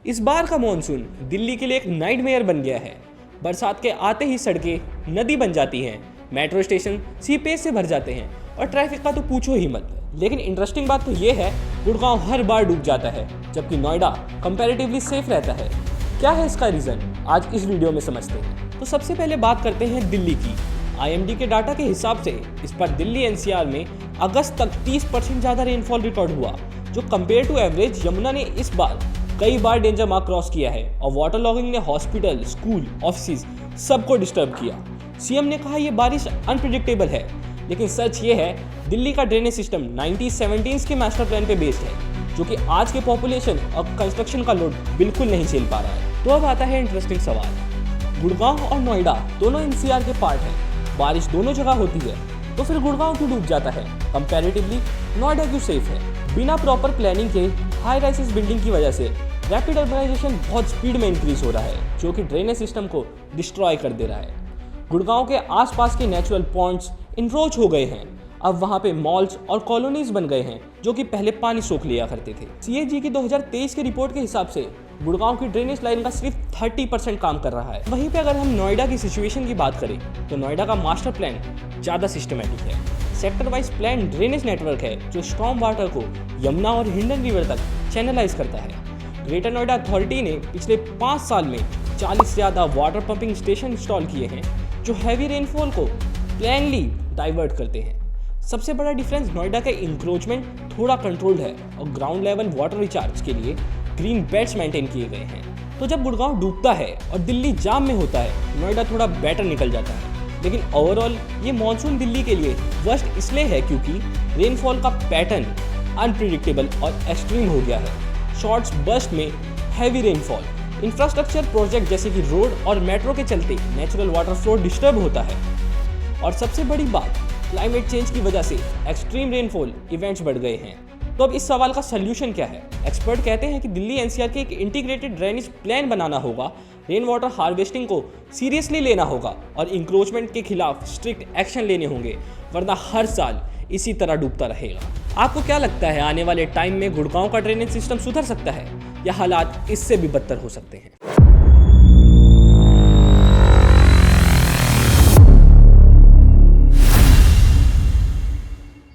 इस बार का मॉनसून दिल्ली के लिए एक नाइटमेयर बन गया है। बरसात के आते ही सड़कें नदी बन जाती हैं, मेट्रो स्टेशन सीपेज से भर जाते हैं और ट्रैफिक का तो पूछो ही मत। लेकिन इंटरेस्टिंग बात तो ये है, गुड़गांव हर बार डूब जाता है जबकि नोएडा कंपैरेटिवली सेफ रहता है। क्या है इसका रीज़न, आज इस वीडियो में समझते हैं। तो सबसे पहले बात करते हैं दिल्ली की। IMD के डाटा के हिसाब से इस बार दिल्ली NCR में अगस्त तक 30% ज़्यादा रेनफॉल रिकॉर्ड हुआ, जो कंपेयर टू एवरेज यमुना ने इस बार कई बार डेंजर मार्क क्रॉस किया है और वाटर लॉगिंग ने हॉस्पिटल, स्कूल, ऑफिस सबको डिस्टर्ब किया। CM ने कहा यह बारिश अनप्रिडिक्टेबल है, लेकिन सच ये है दिल्ली का ड्रेनेज सिस्टम 1970s के मास्टर प्लान पे बेस्ड है, जो कि आज के पॉपुलेशन और कंस्ट्रक्शन का लोड बिल्कुल नहीं झेल पा रहा है। तो अब आता है इंटरेस्टिंग सवाल, गुड़गांव और नोएडा दोनों NCR के पार्ट हैं, बारिश दोनों जगह होती है, तो फिर गुड़गांव क्यों डूब जाता है, कंपैरेटिवली नोएडा क्यों सेफ है। बिना प्रॉपर प्लानिंग के हाई राइसेस बिल्डिंग की वजह से रैपिड अर्बनाइजेशन बहुत स्पीड में इंक्रीज हो रहा है, जो कि ड्रेनेज सिस्टम को डिस्ट्रॉय कर दे रहा है। गुड़गांव के आसपास के नेचुरल पॉइंट्स इनरोच हो गए हैं, अब वहाँ पे मॉल्स और कॉलोनीज बन गए हैं जो कि पहले पानी सोख लिया करते थे। CAG की 2023 की रिपोर्ट के हिसाब से गुड़गांव की ड्रेनेज लाइन का सिर्फ 30% काम कर रहा है। वहीं पे अगर हम नोएडा की सिचुएशन की बात करें तो नोएडा का मास्टर प्लान ज़्यादा सिस्टमेटिक है। Sector wise plan drainage network है जो स्टॉर्म वाटर को यमुना और हिंडन रिवर तक चैनलाइज करता है। ग्रेटर नोएडा अथॉरिटी ने पिछले 5 साल में 40 से ज़्यादा वाटर पंपिंग स्टेशन इंस्टॉल किए हैं जो हैवी रेनफॉल को प्लानली डाइवर्ट करते हैं। सबसे बड़ा डिफरेंस, नोएडा का इंक्रोचमेंट थोड़ा कंट्रोल्ड है और ग्राउंड लेवल वाटर रिचार्ज के लिए ग्रीन बेल्ट्स मेंटेन किए गए हैं। तो जब गुड़गांव डूबता है और दिल्ली जाम में होता है, नोएडा थोड़ा बेटर निकल जाता है। लेकिन ओवरऑल ये मानसून दिल्ली के लिए वर्स्ट इसलिए है क्योंकि रेनफॉल का पैटर्न अनप्रिडिक्टेबल और एक्सट्रीम हो गया है। शॉर्ट्स बर्स्ट में हैवी रेनफॉल, इंफ्रास्ट्रक्चर प्रोजेक्ट जैसे कि रोड और मेट्रो के चलते नेचुरल वाटर फ्लो डिस्टर्ब होता है, और सबसे बड़ी बात, क्लाइमेट चेंज की वजह से एक्सट्रीम रेनफॉल इवेंट्स बढ़ गए हैं। तो अब इस सवाल का सल्यूशन क्या है? एक्सपर्ट कहते हैं कि दिल्ली NCR के एक इंटीग्रेटेड ड्रेनेज प्लान बनाना होगा, रेन वाटर हार्वेस्टिंग को सीरियसली लेना होगा और इंक्रोचमेंट के खिलाफ स्ट्रिक्ट एक्शन लेने होंगे, वरना हर साल इसी तरह डूबता रहेगा। आपको क्या लगता है, आने वाले टाइम में गुड़गांव का ड्रेनेज सिस्टम सुधर सकता है या हालात इससे भी बदतर हो सकते हैं?